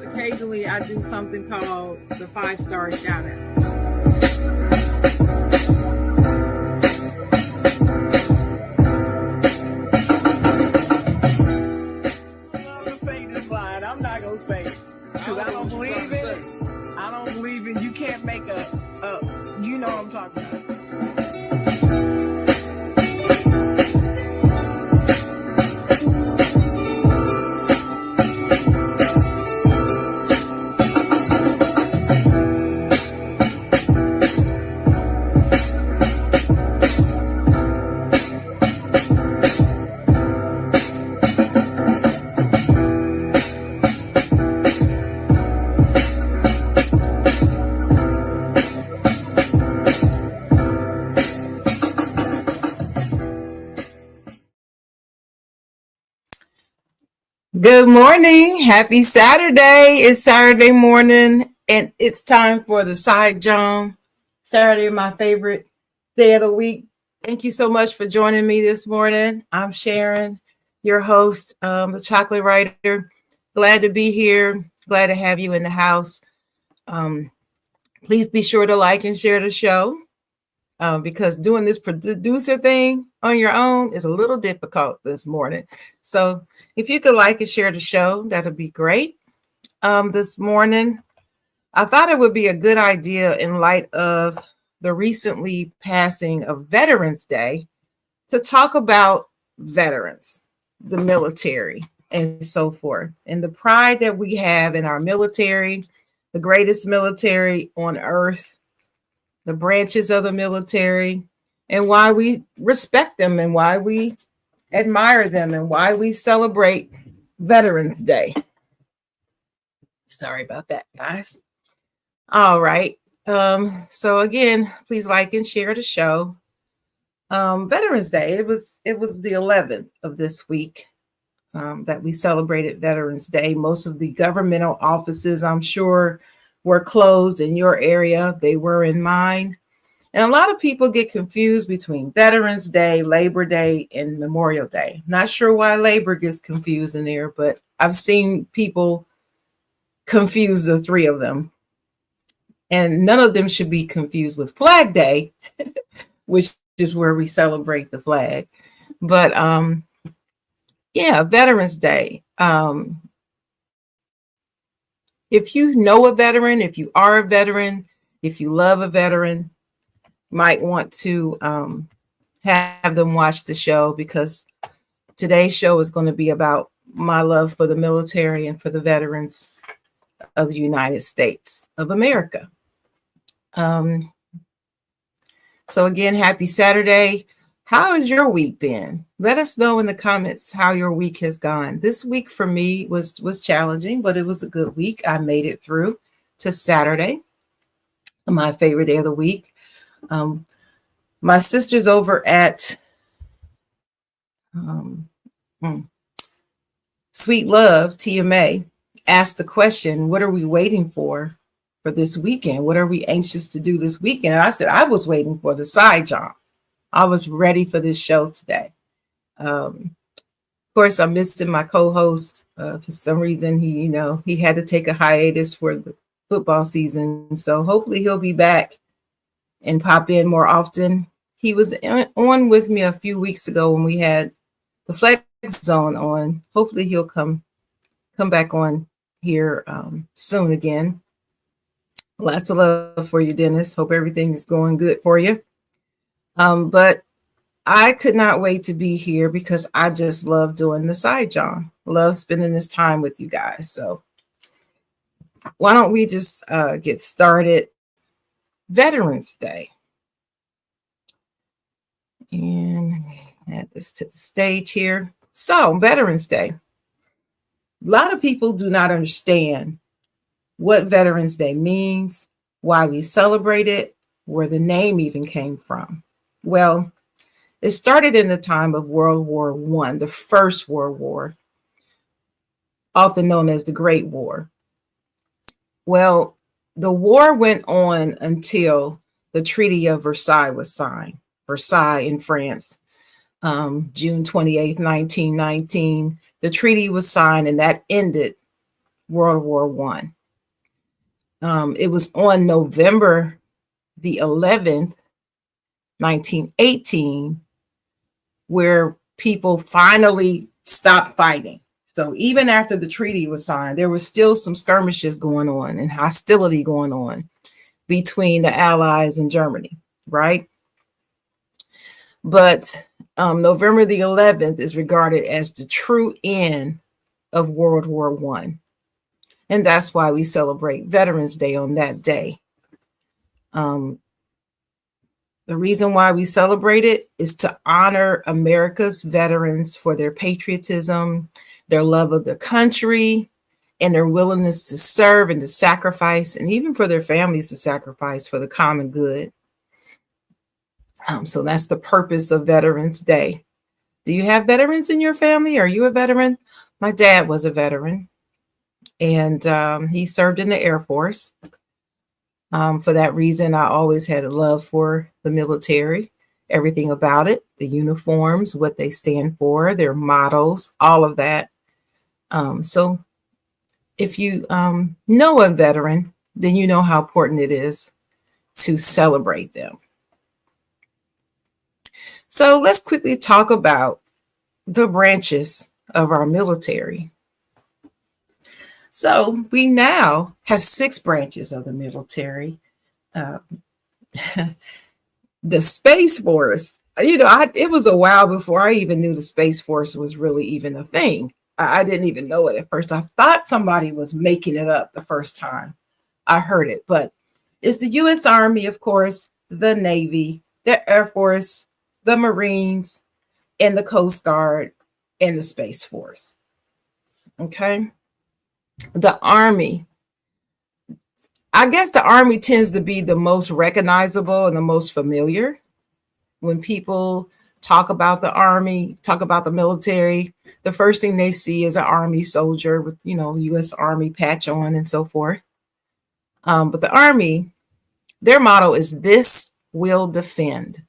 Occasionally, I do something called the 5-star shout out. I'm not gonna say it because I don't believe in it. I don't believe in. You can't make you know what I'm talking about. Good morning. Happy Saturday. It's Saturday morning and it's time for the side Jawn. Saturday, my favorite day of the week. Thank you so much for joining me this morning. I'm Sharon, your host, the chocolate writer. Glad to be here. Glad to have you in the house. Please be sure to like and share the show because doing this producer thing on your own is a little difficult this morning. So if you could like and share the show, that'd be great. This morning, I thought it would be a good idea in light of the recently passing of Veterans Day to talk about veterans, the military, and so forth, and the pride that we have in our military, the greatest military on earth, the branches of the military, and why we respect them and why we admire them and why we celebrate Veterans Day. Sorry about that, guys. All right. So again, please like and share the show. Veterans Day, it was the 11th of this week that we celebrated Veterans Day. Most of the governmental offices, I'm sure, were closed in your area. They were in mine. And a lot of people get confused between Veterans Day, Labor Day, and Memorial Day. Not sure why Labor gets confused in there, but I've seen people confuse the three of them. And none of them should be confused with Flag Day, which is where we celebrate the flag. But yeah, Veterans Day. If you know a veteran, if you are a veteran, if you love a veteran, might want to have them watch the show because today's show is going to be about my love for the military and for the veterans of the United States of America. So again, happy Saturday. How has your week been? Let us know in the comments how your week has gone. This week for me was challenging, but it was a good week. I made it through to Saturday, my favorite day of the week. My sister's over at Sweet Love, TMA, asked the question, what are we waiting for this weekend? What are we anxious to do this weekend? And I said, I was waiting for the side Jawn. I was ready for this show today. Of course, I'm missing my co-host. For some reason, he had to take a hiatus for the football season. So hopefully he'll be back and pop in more often. He was on with me a few weeks ago when we had the Flex Zone on. Hopefully he'll come back on here soon again. Lots of love for you, Dennis. Hope everything is going good for you. But I could not wait to be here because I just love doing the side Jawn. Love spending this time with you guys. So why don't we just get started? Veterans Day. And add this to the stage here. So Veterans Day. A lot of people do not understand what Veterans Day means, why we celebrate it, where the name even came from. Well, it started in the time of World War I, the First World War, often known as the Great War. Well, the war went on until the Treaty of Versailles was signed. Versailles in France, June 28th, 1919. The treaty was signed, and that ended World War I. It was on November the 11th, 1918, where people finally stopped fighting. So even after the treaty was signed, there was still some skirmishes going on and hostility going on between the Allies and Germany, right? But November the 11th is regarded as the true end of World War I. And that's why we celebrate Veterans Day on that day. The reason why we celebrate it is to honor America's veterans for their patriotism, their love of the country, and their willingness to serve and to sacrifice, and even for their families to sacrifice for the common good. So that's the purpose of Veterans Day. Do you have veterans in your family? Are you a veteran? My dad was a veteran, and he served in the Air Force. For that reason, I always had a love for the military, everything about it, the uniforms, what they stand for, their mottos, all of that. So if you know a veteran, then you know how important it is to celebrate them. So let's quickly talk about the branches of our military. So we now have 6 branches of the military. The Space Force, it was a while before I even knew the Space Force was really even a thing. I didn't even know it at first. I thought somebody was making it up the first time I heard it, but it's the U.S. Army, of course, the Navy, the Air Force, the Marines, and the Coast Guard, and the Space Force. Okay. The Army. I guess the Army tends to be the most recognizable and the most familiar. When people talk about the Army, talk about the military, the first thing they see is an Army soldier with, U.S. Army patch on and so forth. But the Army, their motto is "This will defend."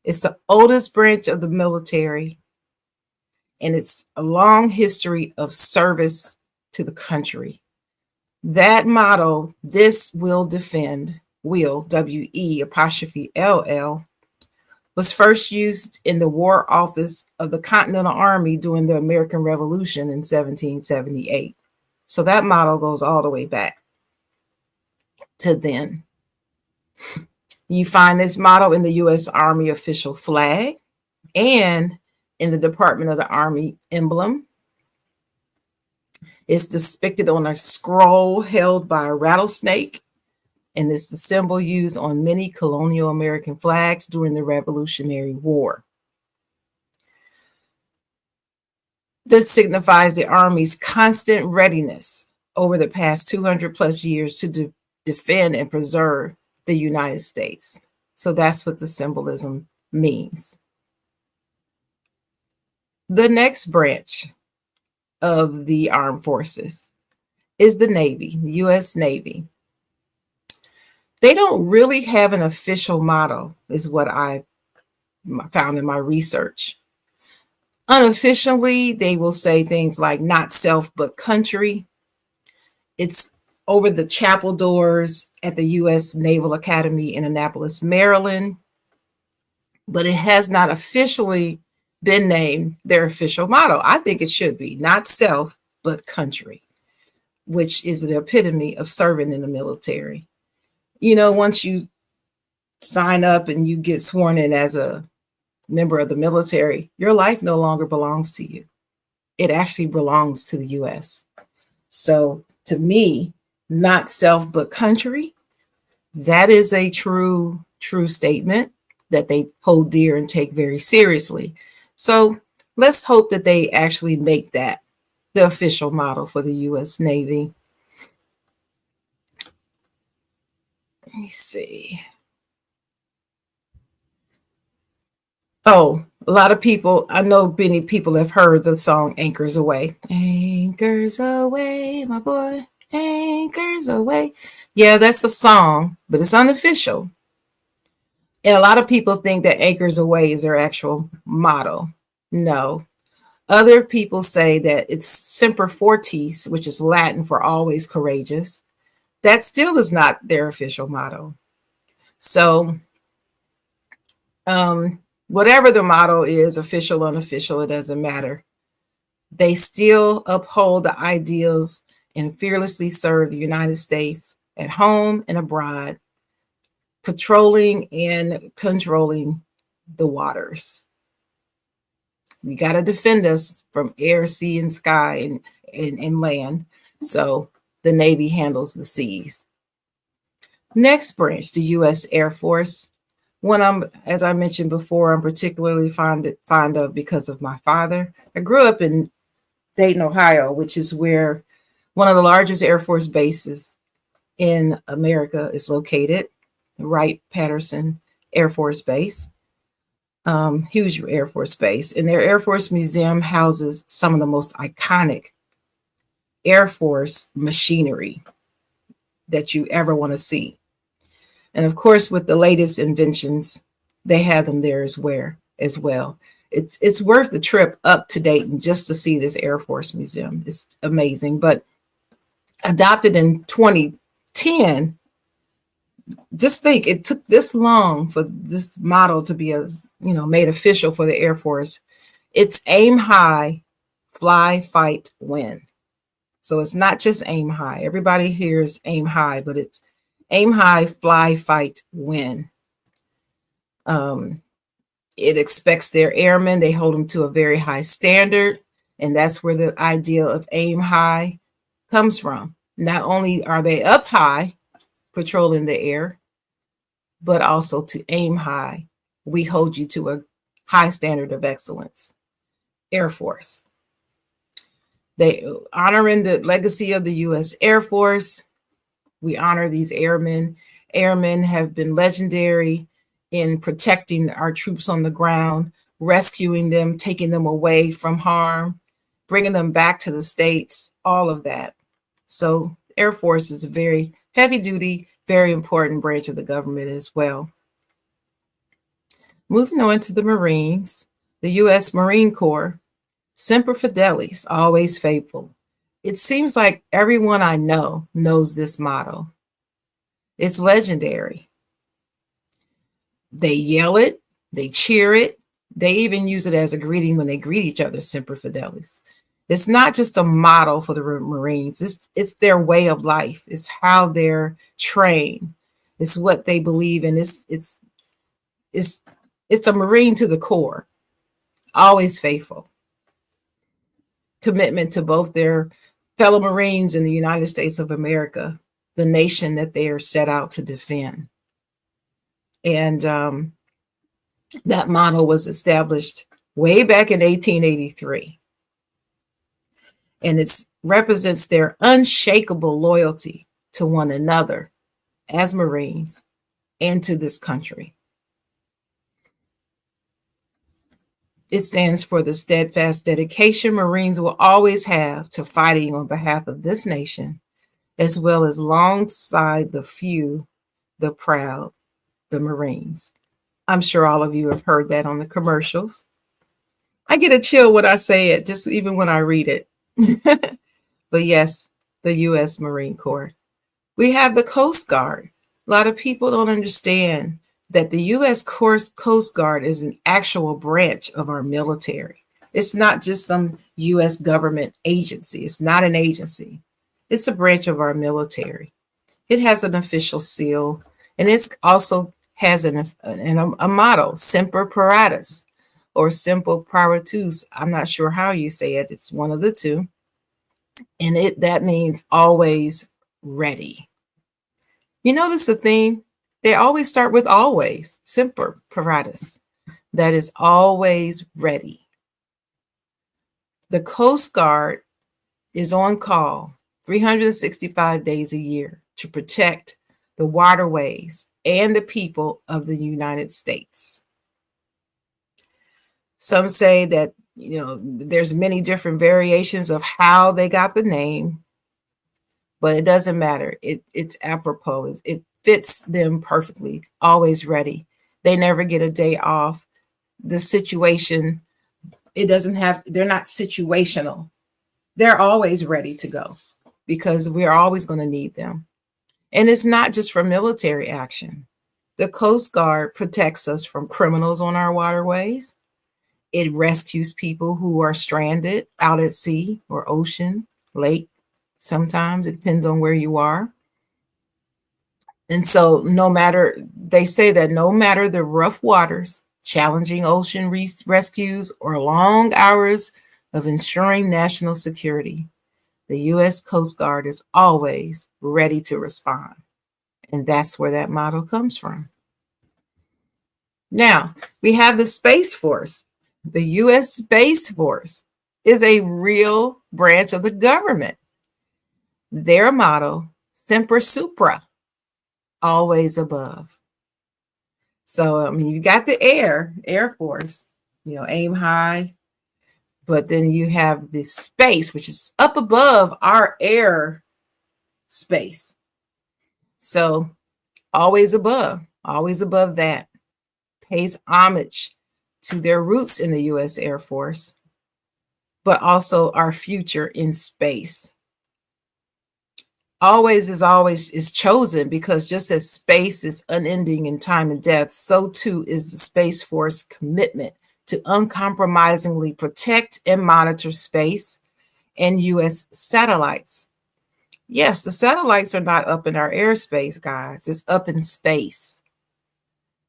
It's the oldest branch of the military, and it's a long history of service to the country. That motto, "This will defend," will, W-E''LL, was first used in the War Office of the Continental Army during the American Revolution in 1778. So that motto goes all the way back to then. You find this motto in the U.S. Army official flag and in the Department of the Army emblem. It's depicted on a scroll held by a rattlesnake, and it's the symbol used on many colonial American flags during the Revolutionary War. This signifies the Army's constant readiness over the past 200 plus years to defend and preserve the United States. So that's what the symbolism means. The next branch of the armed forces is the Navy, the U.S. Navy. They don't really have an official motto, is what I found in my research. Unofficially, they will say things like "not self, but country." It's over the chapel doors at the U.S. Naval Academy in Annapolis, Maryland, but it has not officially been named their official motto. I think it should be "not self, but country," which is the epitome of serving in the military. Once you sign up and you get sworn in as a member of the military, your life no longer belongs to you. It actually belongs to the U.S. So to me, "not self, but country," that is a true statement that they hold dear and take very seriously. So let's hope that they actually make that the official motto for the U.S. Navy. Let me see. Oh, a lot of people, I know many people have heard the song "Anchors Away." Anchors away, my boy, anchors away. Yeah, that's a song, but it's unofficial. And a lot of people think that Anchors Away is their actual motto. No. Other people say that it's Semper Fortis, which is Latin for always courageous. That still is not their official motto. So, whatever the motto is, official, unofficial, it doesn't matter. They still uphold the ideals and fearlessly serve the United States at home and abroad, patrolling and controlling the waters. You got to defend us from air, sea, and sky and land. So the Navy handles the seas. Next branch, the U.S. Air Force. One as I mentioned before, I'm particularly fond of because of my father. I grew up in Dayton, Ohio, which is where one of the largest Air Force bases in America is located, Wright-Patterson Air Force Base. Huge Air Force base. And their Air Force Museum houses some of the most iconic Air Force machinery that you ever want to see. And of course, with the latest inventions, they have them there as well. It's worth the trip up to Dayton just to see this Air Force Museum. It's amazing. But adopted in 2010, just think it took this long for this model to be made official for the Air Force. It's aim high, fly, fight, win. So it's not just aim high. Everybody hears aim high, but it's aim high, fly, fight, win. It expects their airmen. They hold them to a very high standard. And that's where the idea of aim high comes from. Not only are they up high, patrolling the air, but also to aim high. We hold you to a high standard of excellence. Air Force. They honoring the legacy of the U.S. Air Force. We honor these airmen. Airmen have been legendary in protecting our troops on the ground, rescuing them, taking them away from harm, bringing them back to the States, all of that. So Air Force is a very heavy duty, very important branch of the government as well. Moving on to the Marines, the U.S. Marine Corps, Semper Fidelis, always faithful. It seems like everyone I know knows this motto. It's legendary. They yell it, they cheer it, they even use it as a greeting when they greet each other, Semper Fidelis. It's not just a motto for the Marines. It's their way of life. It's how they're trained. It's what they believe in. It's a Marine to the core, always faithful. Commitment to both their fellow Marines in the United States of America, the nation that they are set out to defend. And that motto was established way back in 1883. And it represents their unshakable loyalty to one another as Marines and to this country. It stands for the steadfast dedication Marines will always have to fighting on behalf of this nation, as well as alongside the few, the proud, the Marines. I'm sure all of you have heard that on the commercials. I get a chill when I say it, just even when I read it. But yes, the U.S. Marine Corps. We have the Coast Guard. A lot of people don't understand that the U.S. Coast Guard is an actual branch of our military. It's not just some U.S. government agency. It's not an agency. It's a branch of our military. It has an official seal, and it also has a motto, Semper Paratus, or Semper Paratus. I'm not sure how you say it. It's one of the two. And that means always ready. You notice the theme? They always start with always, Semper Paratus. That is always ready. The Coast Guard is on call 365 days a year to protect the waterways and the people of the United States. Some say that, there's many different variations of how they got the name, but it doesn't matter. It's apropos. It fits them perfectly, always ready. They never get a day off. The situation, they're not situational. They're always ready to go because we're always going to need them. And it's not just for military action. The Coast Guard protects us from criminals on our waterways. It rescues people who are stranded out at sea or ocean, lake. Sometimes it depends on where you are. And so they say that no matter the rough waters, challenging ocean rescues, or long hours of ensuring national security, the U.S. Coast Guard is always ready to respond. And that's where that motto comes from. Now, we have the Space Force. The U.S. Space Force is a real branch of the government. Their motto, Semper Supra, always above. So, I mean, you got the Air Force, aim high, but then you have the space, which is up above our air space. So always above that. Pays homage to their roots in the U.S. Air Force, but also our future in space. Always is chosen because just as space is unending in time and death, so too is the Space Force commitment to uncompromisingly protect and monitor space and U.S. satellites. Yes, the satellites are not up in our airspace, guys. It's up in space.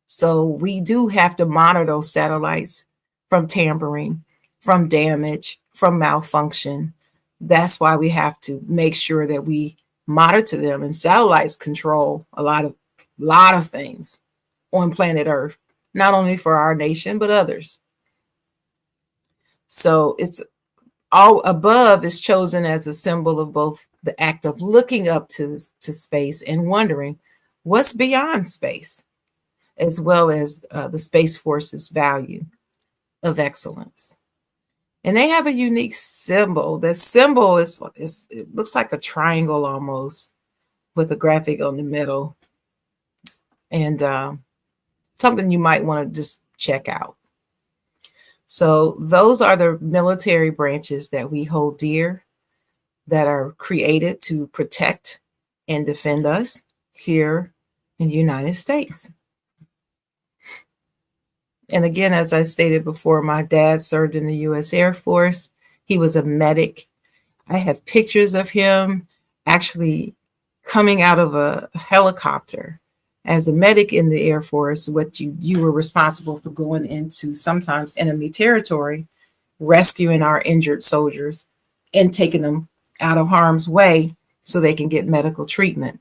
So we do have to monitor those satellites from tampering, from damage, from malfunction. That's why we have to make sure that we monitor them. And satellites control a lot of things on planet Earth, not only for our nation, but others. So it's all above is chosen as a symbol of both the act of looking up to space and wondering what's beyond space, as well as the Space Force's value of excellence. And they have a unique symbol. The symbol it looks like a triangle almost with a graphic on the middle, and something you might want to just check out. So those are the military branches that we hold dear, that are created to protect and defend us here in the United States. And again, as I stated before, my dad served in the U.S. Air Force. He was a medic. I have pictures of him actually coming out of a helicopter. As a medic in the Air Force, what you were responsible for going into sometimes enemy territory, rescuing our injured soldiers and taking them out of harm's way so they can get medical treatment,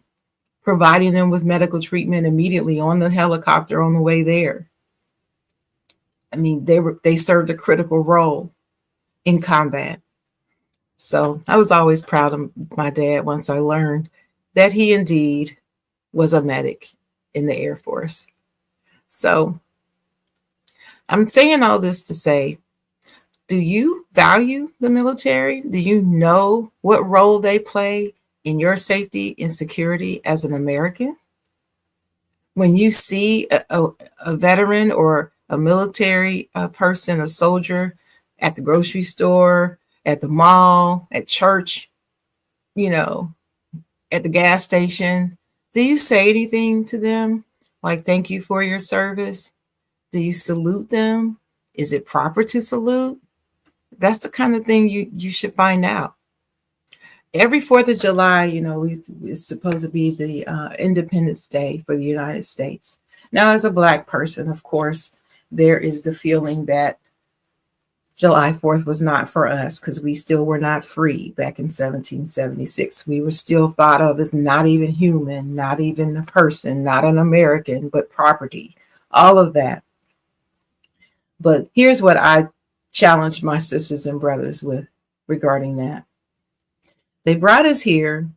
providing them with medical treatment immediately on the helicopter on the way there. I mean, they served a critical role in combat. So I was always proud of my dad once I learned that he indeed was a medic in the Air Force. So I'm saying all this to say, do you value the military? Do you know what role they play in your safety and security as an American? When you see a veteran or a military person, a soldier at the grocery store, at the mall, at church, at the gas station, do you say anything to them like, thank you for your service? Do you salute them? Is it proper to salute? That's the kind of thing you should find out. Every 4th of July, it's supposed to be the Independence Day for the United States. Now, as a Black person, of course, there is the feeling that July 4th was not for us because we still were not free back in 1776. We were still thought of as not even human, not even a person, not an American, but property, all of that. But here's what I challenge my sisters and brothers with regarding that. They brought us here.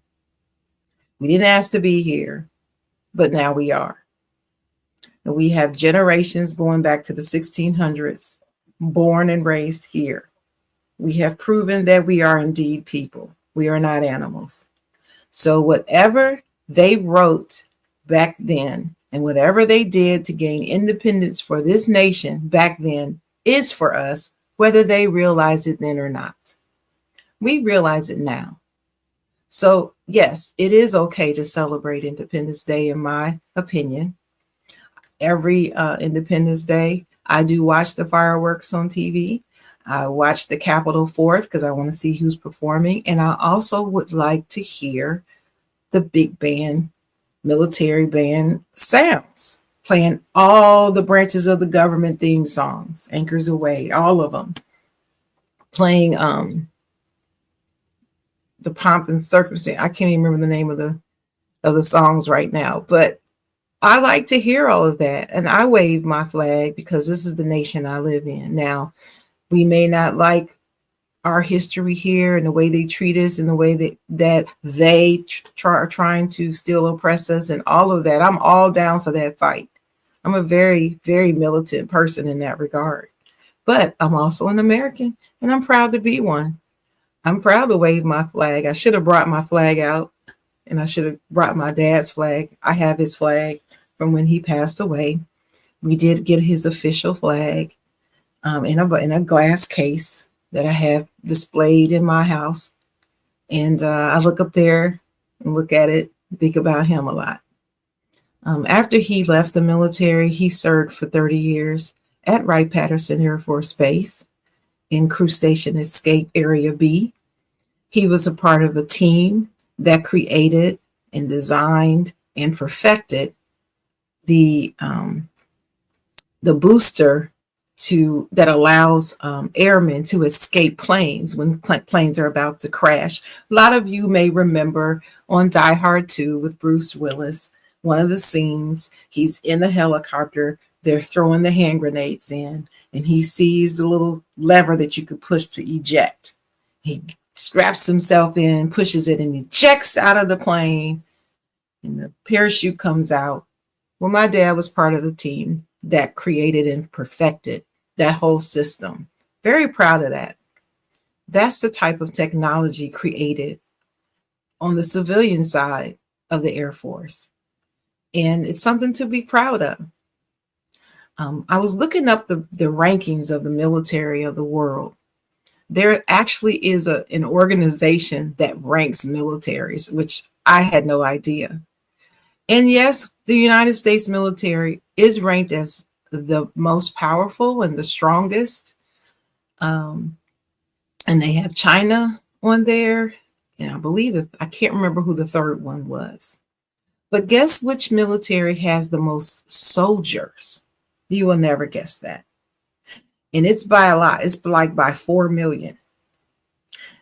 We didn't ask to be here, but now we are. And we have generations going back to the 1600s, born and raised here. We have proven that we are indeed people. We are not animals. So whatever they wrote back then And whatever they did to gain independence for this nation back then is for us, whether they realized it then or not. We realize it now. So, yes, it is okay to celebrate Independence Day, in my opinion. Every Independence Day, I do watch the fireworks on TV. I watch the Capitol 4th because I want to see who's performing. And I also would like to hear the big band, military band sounds, playing all the branches of the government theme songs, Anchors Away, all of them, playing the pomp and circumstance. I can't even remember the name of the songs right now, but I like to hear all of that. And I wave my flag because this is the nation I live in. Now, we may not like our history here and the way they treat us and the way that they are trying to still oppress us and all of that. I'm all down for that fight. I'm a very, very militant person in that regard. But I'm also an American and I'm proud to be one. I'm proud to wave my flag. I should have brought my flag out and I should have brought my dad's flag. I have his flag from when he passed away. We did get his official flag in a glass case that I have displayed in my house. And I look up there and look at it, think about him a lot. After he left the military, he served for 30 years at Wright-Patterson Air Force Base in Crew Station Escape Area B. He was a part of a team that created and designed and perfected the booster that allows airmen to escape planes when planes are about to crash. A lot of you may remember on Die Hard 2 with Bruce Willis, one of the scenes, he's in a helicopter, they're throwing the hand grenades in, and he sees the little lever that you could push to eject. He straps himself in, pushes it, and ejects out of the plane, and the parachute comes out. Well, my dad was part of the team that created and perfected that whole system. Very proud of that. That's the type of technology created on the civilian side of the Air Force. And it's something to be proud of. I was looking up the rankings of the military of the world. There actually is an organization that ranks militaries, which I had no idea. And yes, the United States military is ranked as the most powerful and the strongest. And they have China on there. And I believe that I can't remember who the third one was. But guess which military has the most soldiers? You will never guess that. And it's by a lot. It's like by 4 million.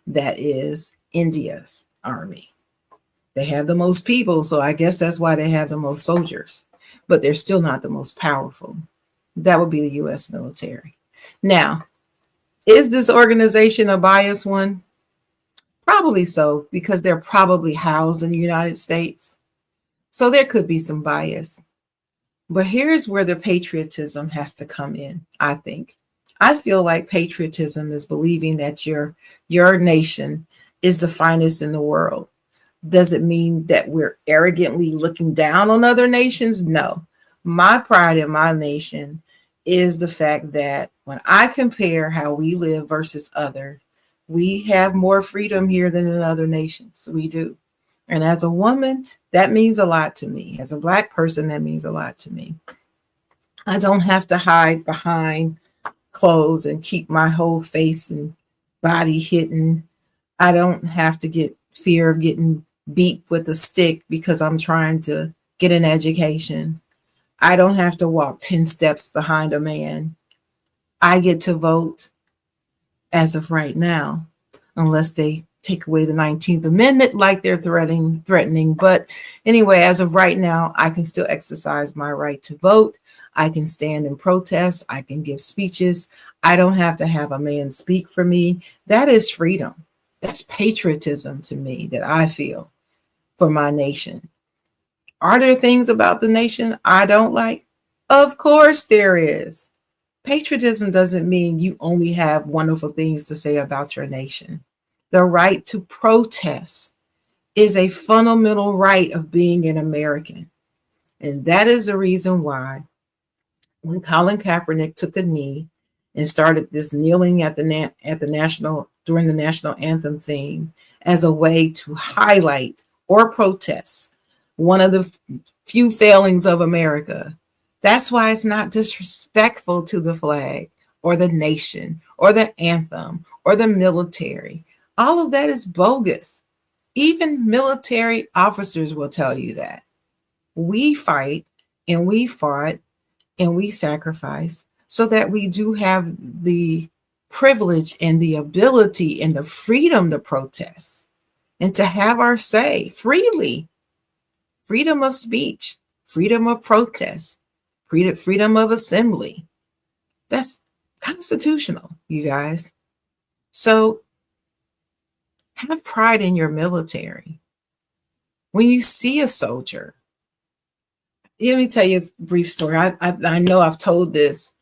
That is India's army. They have the most people, so I guess that's why they have the most soldiers. But they're still not the most powerful. That would be the U.S. military. Now, is this organization a biased one? Probably so, because they're probably housed in the United States. So there could be some bias. But here's where the patriotism has to come in, I think. I feel like patriotism is believing that your nation is the finest in the world. Does it mean that we're arrogantly looking down on other nations? No. My pride in my nation is the fact that when I compare how we live versus others, we have more freedom here than in other nations. We do. And as a woman, that means a lot to me. As a Black person, that means a lot to me. I don't have to hide behind clothes and keep my whole face and body hidden. I don't have to get fear of getting beat with a stick because I'm trying to get an education. I don't have to walk 10 steps behind a man. I get to vote as of right now, unless they take away the 19th Amendment like they're threatening. But anyway, as of right now, I can still exercise my right to vote. I can stand and protest. I can give speeches. I don't have to have a man speak for me. That is freedom. That's patriotism to me that I feel for my nation. Are there things about the nation I don't like? Of course there is. Patriotism doesn't mean you only have wonderful things to say about your nation. The right to protest is a fundamental right of being an American. And that is the reason why when Colin Kaepernick took a knee and started this kneeling at the national during the national anthem theme as a way to highlight or protest one of the few failings of America. That's why it's not disrespectful to the flag or the nation or the anthem or the military. All of that is bogus. Even military officers will tell you that. We fight and we fought and we sacrifice so that we do have the privilege and the ability and the freedom to protest and to have our say freely. Freedom of speech, freedom of protest, freedom of assembly. That's constitutional, you guys. So have pride in your military. When you see a soldier, let me tell you a brief story. I know I've told this.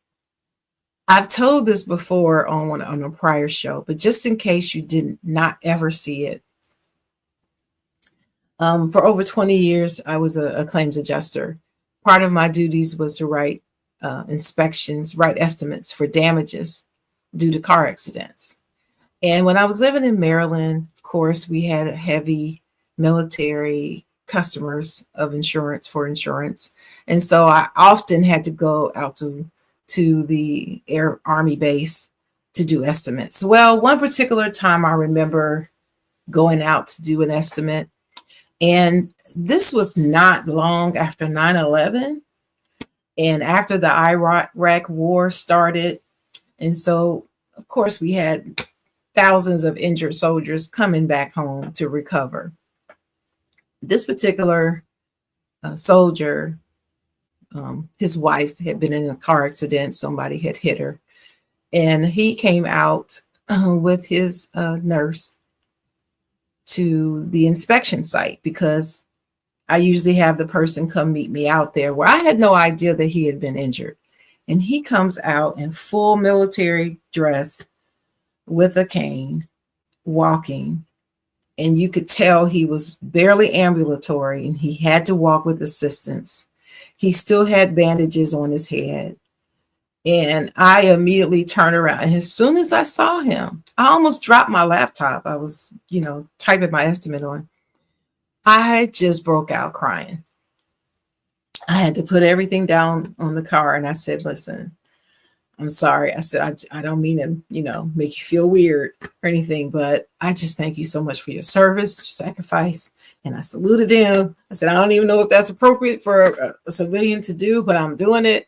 I've told this before on a prior show, but just in case you did not ever see it. For over 20 years, I was a claims adjuster. Part of my duties was to write inspections, write estimates for damages due to car accidents. And when I was living in Maryland, of course, we had heavy military customers of insurance for insurance. And so I often had to go out to the Army base to do estimates. Well, one particular time I remember going out to do an estimate, and this was not long after 9/11 and after the Iraq war started. And so, of course, we had thousands of injured soldiers coming back home to recover. This particular soldier, his wife had been in a car accident. Somebody had hit her. And he came out with his nurse to the inspection site because I usually have the person come meet me out there where I had no idea that he had been injured. And he comes out in full military dress with a cane, walking. And you could tell he was barely ambulatory and he had to walk with assistance. He still had bandages on his head. And I immediately turned around. And as soon as I saw him, I almost dropped my laptop. I was, typing my estimate on. I just broke out crying. I had to put everything down on the car. And I said, listen, I'm sorry. I said, I don't mean to, make you feel weird or anything, but I just thank you so much for your service, your sacrifice. And I saluted him. I said, I don't even know if that's appropriate for a civilian to do, but I'm doing it.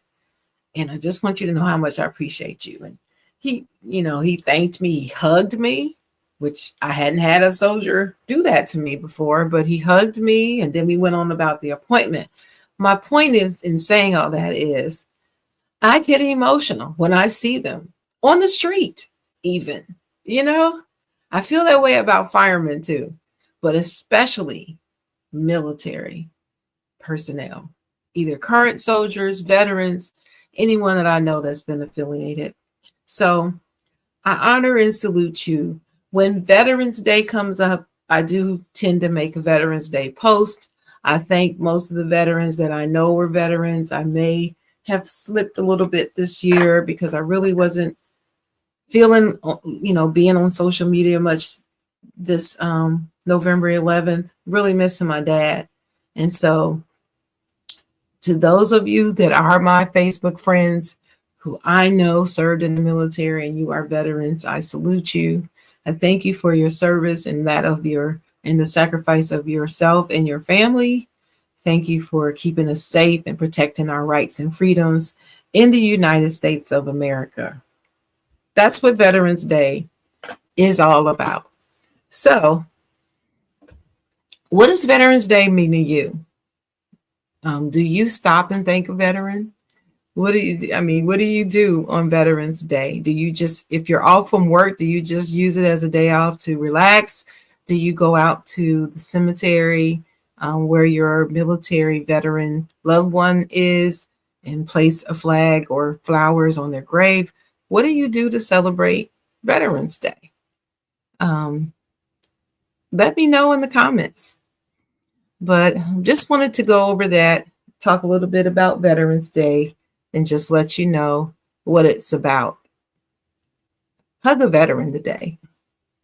And I just want you to know how much I appreciate you. And he thanked me. He hugged me, which I hadn't had a soldier do that to me before, but he hugged me. And then we went on about the appointment. My point is in saying all that is I get emotional when I see them on the street, even, I feel that way about firemen too, but especially military personnel, either current soldiers, veterans, anyone that I know that's been affiliated. So I honor and salute you. When Veterans Day comes up, I do tend to make a Veterans Day post. I thank most of the veterans that I know were veterans. I may have slipped a little bit this year because I really wasn't feeling, being on social media much this November 11th, really missing my dad. And so to those of you that are my Facebook friends who I know served in the military and you are veterans, I salute you. I thank you for your service and that of and the sacrifice of yourself and your family. Thank you for keeping us safe and protecting our rights and freedoms in the United States of America. That's what Veterans Day is all about. So, what does Veterans Day mean to you? Do you stop and thank a veteran? What do you do on Veterans Day? Do you just, if you're off from work, do you just use it as a day off to relax? Do you go out to the cemetery where your military veteran loved one is and place a flag or flowers on their grave? What do you do to celebrate Veterans Day? Let me know in the comments. But just wanted to go over that talk a little bit about Veterans Day and just let you know what it's about. Hug a veteran today.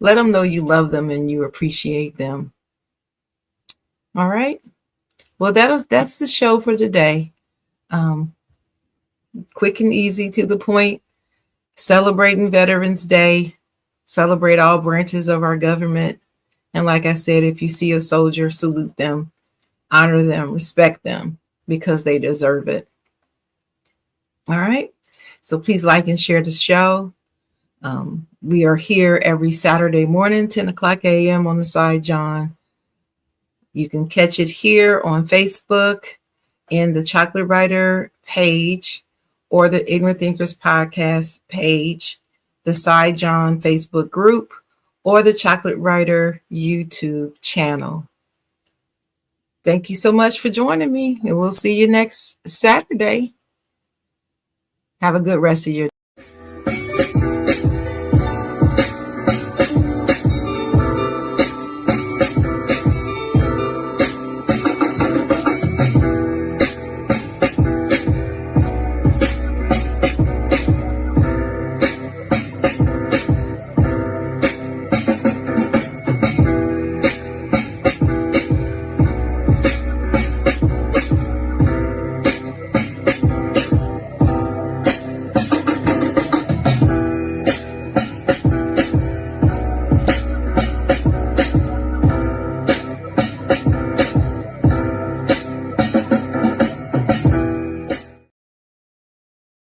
Let them know you love them and you appreciate them. All right. Well, that's the show for today. Quick and easy, to the point. Celebrating Veterans Day. Celebrate all branches of our government. And like I said, if you see a soldier, salute them, honor them, respect them, because they deserve it. All right. So please like and share the show. We are here every Saturday morning, 10 o'clock a.m. on the side, Jawn. You can catch it here on Facebook in the Chocolate Writer page or the Ignorant Thinkers podcast page, the Side Jawn Facebook group, or the Chocolate Writer YouTube channel. Thank you so much for joining me, and we'll see you next Saturday. Have a good rest of your day.